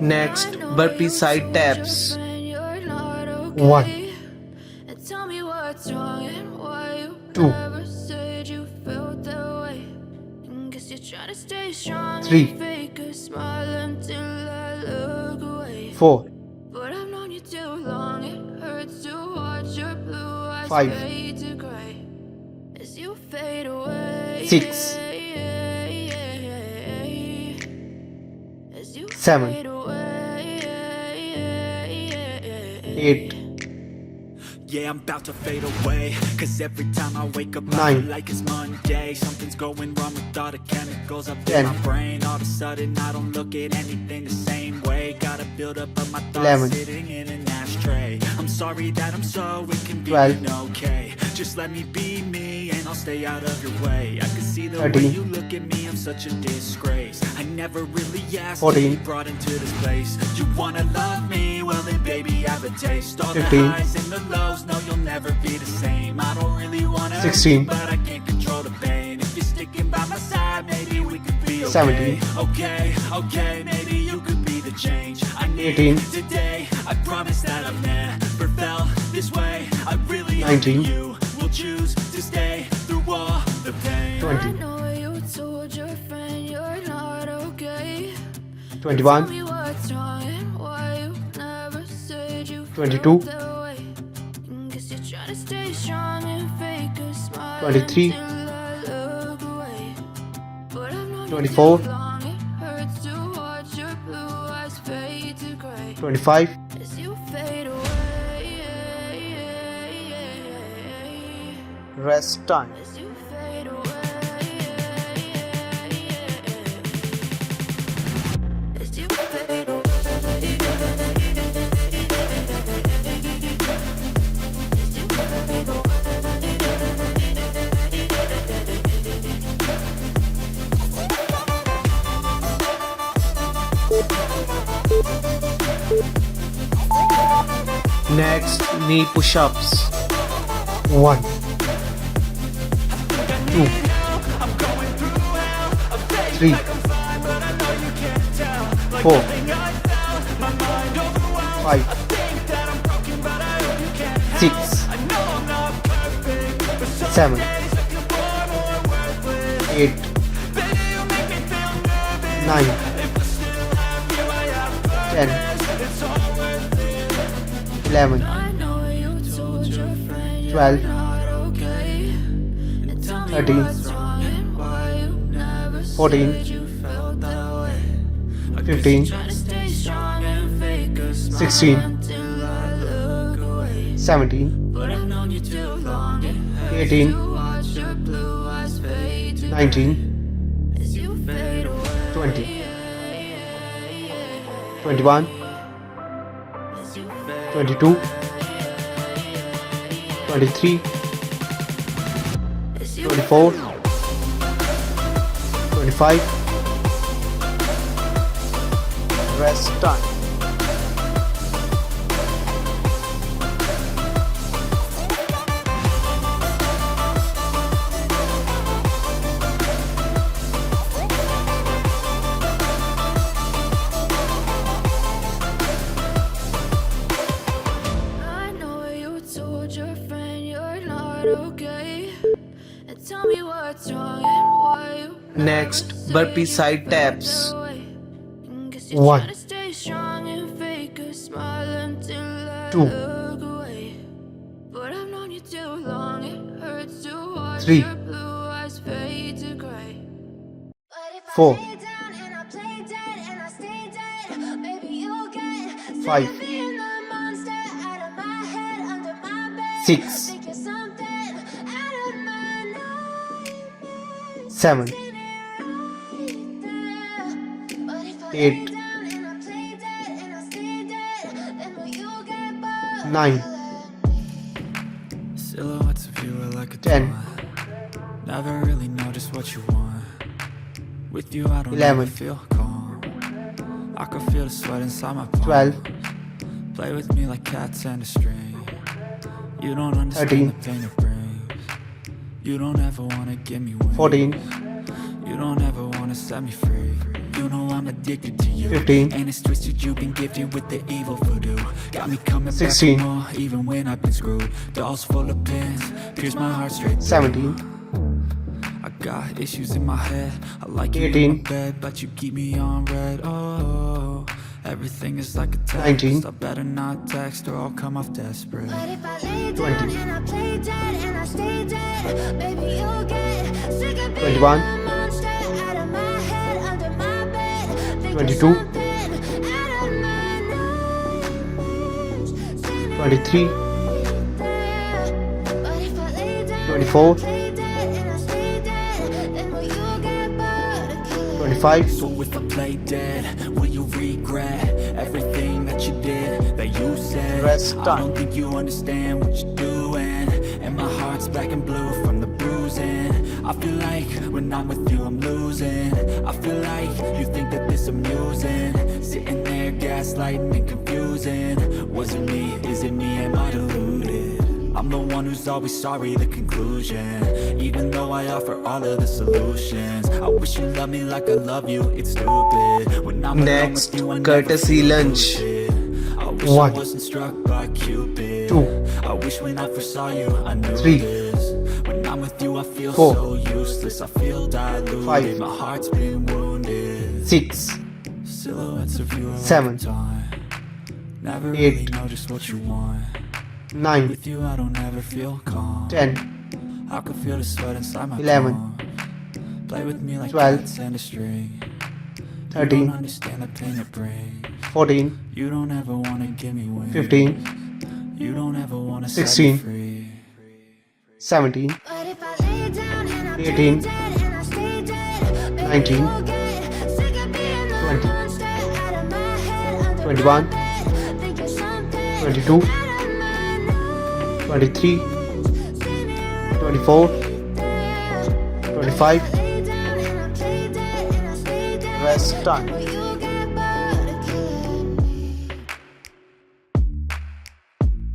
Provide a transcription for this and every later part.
Next, burpee side taps. 1, 2, 3, 4, 5, 6, 7, 8, Yeah, I'm about to fade away. Cause every time I wake up I 9, feel like it's Monday. Something's going wrong with all the chemicals up 10, in my brain. All of a sudden I don't look at anything the same way. Gotta build up of my thoughts 11, sitting in an ashtray. I'm sorry that I'm so 12, inconvenient, okay. Just let me be me and I'll stay out of your way. I can see the way 13, you look at me, I'm such a disgrace. I never really asked to 14, be brought into this place. You wanna love me? Well then baby have a taste. All the 15, highs and the lows, no you'll never be the same. I don't really wanna hurt 16, you, but I can't control the pain. If you're sticking by my side, maybe we could be okay. 17, Okay, maybe you could be the change I need 18, today. I promise that I've never felt this way. I really 19, hope you will choose to stay through all the pain. 20, know you told your friend you're not okay. 21, Tell me what's wrong and why you never said you 22, felt that way. Guess you're trying to stay strong and fake a smile 23, until I look away. But I've known you 24, too long, it hurts to watch your blue eyes fade to gray 25, as you fade away. rest time. As you fade away. As you fade away. Next, knee push-ups. 1, 2, 3, 4, 5, 6, 7, 8, 9, 10, 11, I know you told your friend you're 12, not okay. And tell me 13, what's wrong and why you never 14, said you felt that way. 15, Trying to stay strong and fake a smile 16, until I look away. 17, But I've known you too long, it hurts 18, to watch your blue eyes fade to 19, as you fade away. 20, 21, As you fade 22, 23, as you 24, 25, rest time. I know you told your friend you're not okay. And tell me what's wrong and why you Next, burpee side taps. 1, 2, 3, 4, 5, 6, 7, 8, 9, Silhouettes of you are like a 10, dawn. Never really know just what you want. With you I don't 11, ever feel calm. I can feel the sweat inside my palms. 12, Play with me like cats and a string. You don't understand 13, the pain it brings. You don't ever wanna give me wings. 14, You You don't ever wanna set me free. You know I'm addicted to you. 15. And it's twisted, you've been gifted with the evil voodoo. Got me coming 16. back for more, even when I've been screwed. Dolls full of pins, pierce my heart straight through. 17. I got issues in my head. I like you 18. in my bed, but you keep me on red. Oh, everything is like a test. 19. I better not text or I'll come off desperate. But if I lay 20. down and I play dead and I stay dead, baby, you'll get sick of being 21. a monster out of my head, under my bed. Thinking 22. something out of my nose. 23. But if I lay down 24. and I play dead and I stay dead, then will you get bored of killing? 25. So if I play dead, will you regret everything that you did, that you said? Rest I time. don't think you understand what you're doing, and my heart's black and blue from the bruising. I feel like when I'm with you I'm losing. I feel like you think that this amusing, sitting there gaslighting and confusing. Was it me? Is it me? Am I deluded? I'm the one who's always sorry, the conclusion. Even though I offer all of the solutions, I wish you loved me like I love you. It's stupid. When I'm alone Next, with you, I never courtesy feel lunch. lucid. I wish 1. I wasn't struck by Cupid. 2. I wish when I first saw you, I knew 3. this. When I'm with you, I feel 4. so useless. I feel diluted. 5. My heart's been wounded. 6. Silhouettes of you are 7. over time. Never 8. really know just what you want. 9. With you, I don't ever feel calm. 10. I can feel the sweat inside my 11. palm. Play with me like 12. cats and a string. You 13. don't understand the pain it brings. 14. You don't ever wanna give me wings. 15. You don't ever wanna 16. set me free. 17. But if I lay down and I play 18. dead and I stay dead, baby, 19. you'll get sick of being the 20. monster out of my head, under 21. my bed. Thinking something 22. out of my nose. 23. 24. 25. Lay down and I play dead and I stay dead. Rest time. Will you get bored of killing me?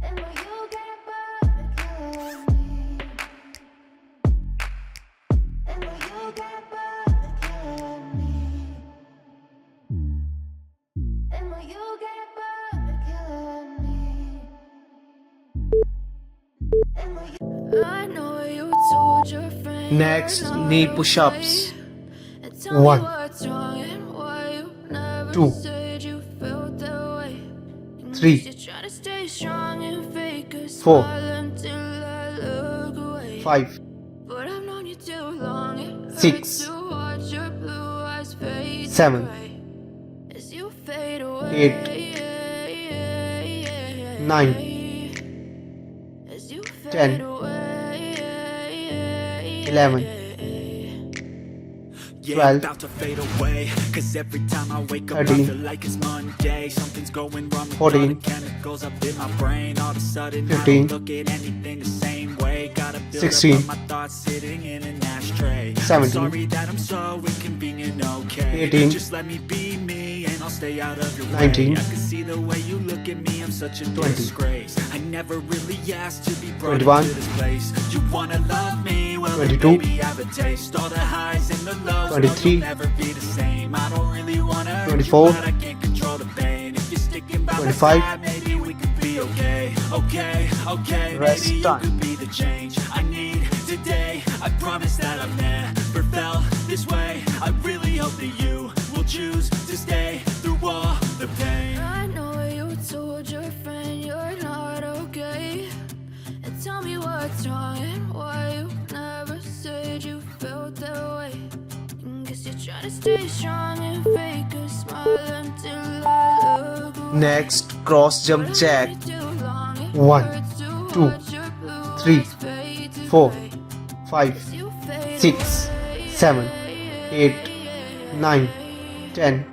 And will you get bored of killing me? And will you get bored of killing me? And will you get bored of killing me? And will you? I know you told your friend. Next, knee push-ups. 1. 2. 3. 4. 5. 6. 7. 8. 9. 10. 11. Yeah, 12. about to fade away. Cause every time I wake up, 13. I feel like it's Monday. Something's going wrong with 14. all the chemicals up in my brain. All of a sudden, 15. I don't look at anything the same way. Gotta build 16. up all my thoughts sitting in an ashtray. 17. I'm sorry that I'm so inconvenient, okay? 18. Just let me be me and I'll stay out of your 19. way. I can see the way you look at me, I'm such a 20. disgrace. I never really asked to be brought 21. into this place. You wanna love me? Well, 22. baby, have a taste. All the highs and the lows. 23. Never be the same. I don't really wanna hurt 24. you, but I can't control the pain. If you're sticking by 25. my side, maybe we could be okay. Okay, Rest maybe you time. could be the change I need today. I promise that I've never felt this way. I really hope that you will choose to stay through all the pain. I know you told your friend you're not okay, and tell me what's wrong and why you never said you felt that way. Guess you're trying to stay strong and fake a smile until I look away. Next, cross jump jack. 1, 2, 3, 4, 5, 6, 7, 8, 9, 10,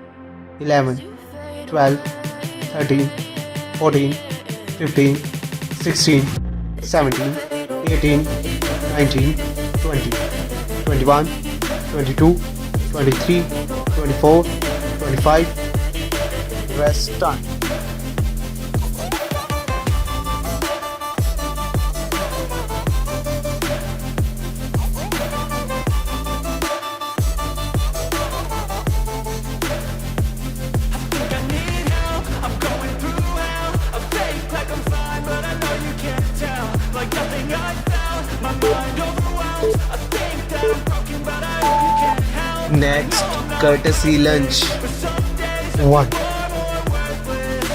11, 12, 13, 14, 15, 16, 17, 18, 19, 20, 21, 22, 23, 24, 25. Rest time. Next, courtesy lunch. 1,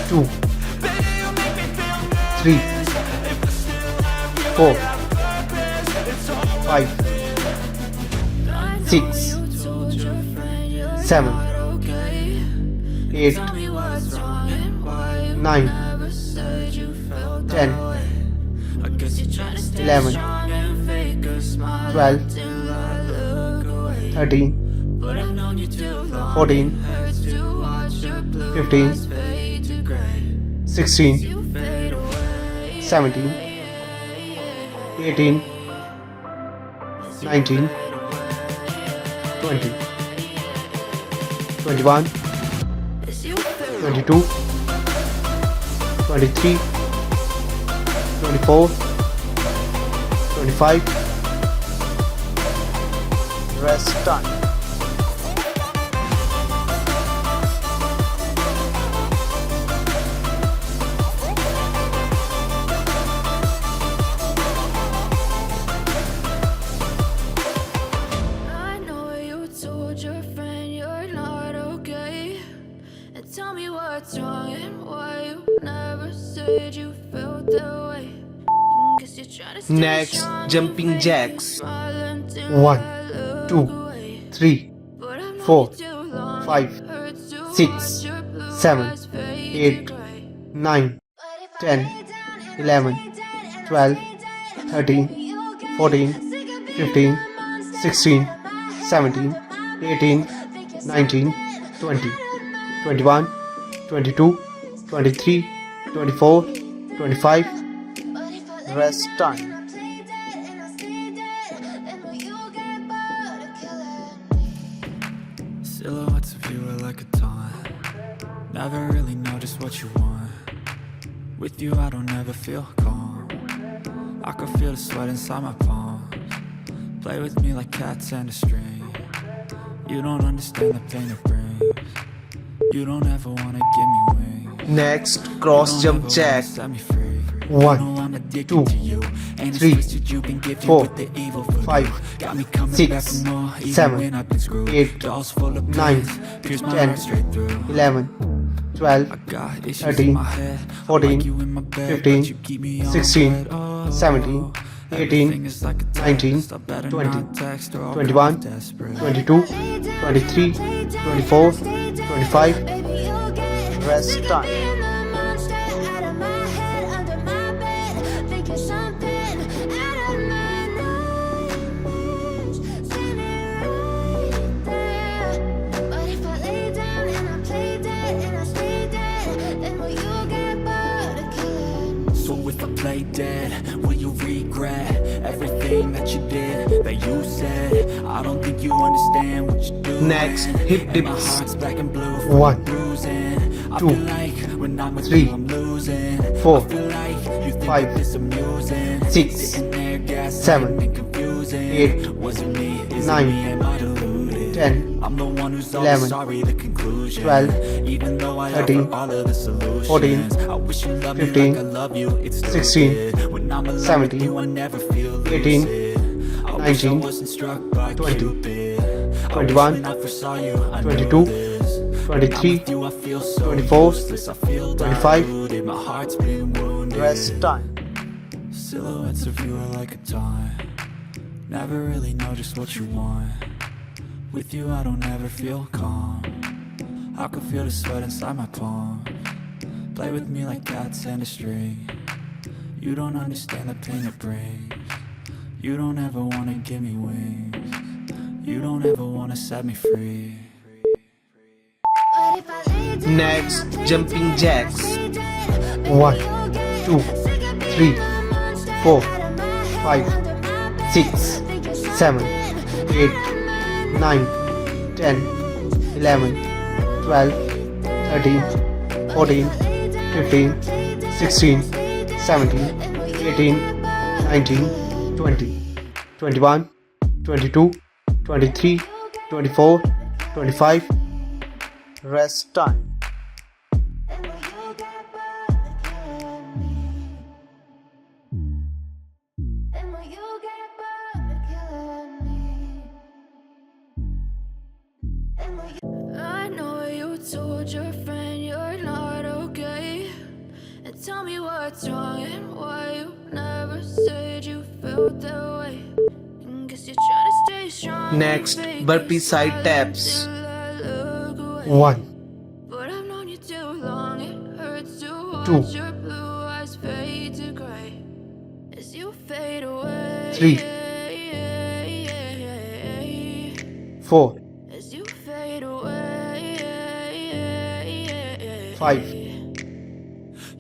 2, 3, 4, 5, 6, 7, 8, 9, 10, 11, 12, 13, 14, 15, 16, 17, 18, 19, 20, 21, 22, 23, 24, 25. Rest time. I know you told your friend you're not okay. And tell me what's wrong and why you never said you felt that way. Guess you're trying to stay Next, strong and jumping fake jacks. a smile until 1, I look 2, away. 3, But I've known 4, you too long, 5, it hurts to 6, watch your blue 7, eyes fade 8, to gray. 9, 10, 11, 12, 13, 14, 15, 16, 17, 18, 19, 20, 21, 22, 23, 24, 25. Rest time. Silhouettes of you are like a taunt. Never really know just what you want. With you I don't ever feel calm. I can feel the sweat inside my palms. Play with me like cats and a string. You don't understand the pain it brings. You don't ever wanna give me wings. Next, cross jump jack. Set me free. 1, 2, 3, 4, 5, 6, 7, 8, 9, 10, 11, 12, 13, 14, 15, 16, 17, 18, 19, 20, 21, 22, 23, 24, 25. Rest time. So if I play dead, will you regret everything that you did, that you said? I don't think you understand what you do. Next, hip And my dips. heart's black and blue from 1, bruising. I 2, feel like when I'm with 3, you I'm losing. 4, I feel like you think 5, that this amusing. 6, Sitting there gaslighting 7, and confusing. 8, Was it me? Is 9, it me? Am I deluded? 10, I'm the one who's 11, always sorry, the conclusion. 12, Even though I 13, offer all of the solutions. 14, I wish you loved me 15, like I love you. It's 16, stupid. When I'm alone 17, with you, I never feel 18, lucid. I wish I 19, wasn't struck by 20, Cupid. I 21, wish when I first saw you, I 22, knew this. 23, With you, I feel so 24, useless. I feel 25. diluted. My heart's been wounded. Rest time. Silhouettes of you are like a taunt. Never really know just what you want. With you I don't ever feel calm. I can feel the sweat inside my palms. Play with me like cats and a string. You don't understand the pain it brings. You don't ever wanna give me wings. You don't ever wanna set me free. Next, jumping jacks. 1, 2, 3, 4, 5, 6, 7, 8, 9, 10, 11, 12, 13, 14, 15, 16, 17, 18, 19, 20, 21, 22, 23, 24, 25. Rest time. told your friend you're not okay? And tell me what's wrong and why you never said you felt that way. Guess you're trying to stay strong. Next, and fake burpee a side smile taps. until I look away. 1, But I've known you too long, it hurts to watch 2, your blue eyes fade to gray as you fade away. 3, 4, As you fade away. 5,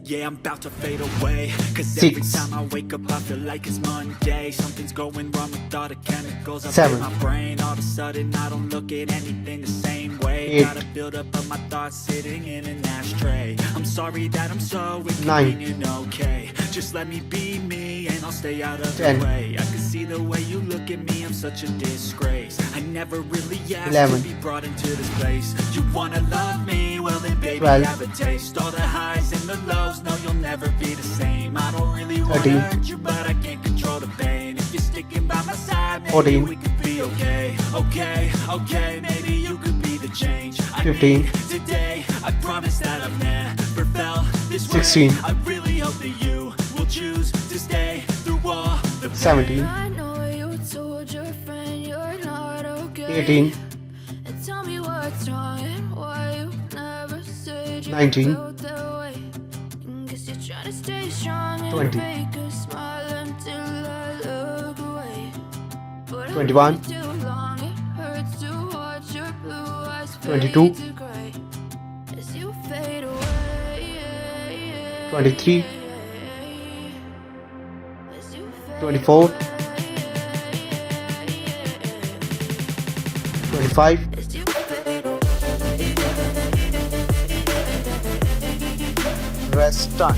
Yeah, I'm about to fade away. Cause every 6, time I wake up I feel like it's Monday. Something's going wrong with all the chemicals up 7, in my brain. All of a sudden I don't look at anything the same way. 8, Got a build up of my thoughts sitting in an ashtray. I'm sorry that I'm so 9, inconvenient, okay. Just let me be me and I'll stay out of 10, the way. I can see the way you look at me, I'm such a disgrace. I never really asked 11, to be brought into this place. You wanna love me? Well then baby 12, have a taste. All the highs and the lows, no you'll never be the same. I don't really wanna 13, hurt you, but I can't control the pain. If you're sticking by my side, maybe 14, we could be okay. Okay, maybe you could be the change I 15, need today. I promise that I've never felt this way. 16, I really hope that you will choose to stay through all the pain. 17, I know you told your friend you're not okay. 18, And tell me what's wrong and why you never said you 19, felt that way. Guess you're trying to stay strong and 20, fake a smile until I look away. But 21, I've been too long, it hurts to watch your blue eyes fade 22, to gray as you fade away. 23, As you fade 24, away. 25, As you fade away. Rest time.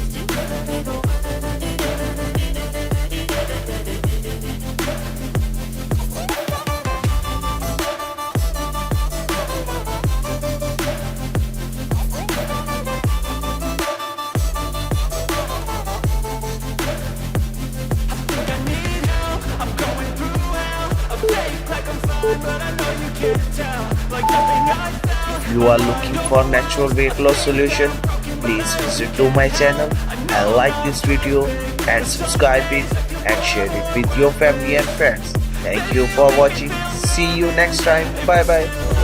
I need help, I'm going through hell. I fake like I'm fine, but I know you can't tell. Like nothing I felt. If you are looking for natural weight loss solution, please visit to my channel and like this video and subscribe it and share it with your family and friends. Thank you for watching. See you next time. Bye bye.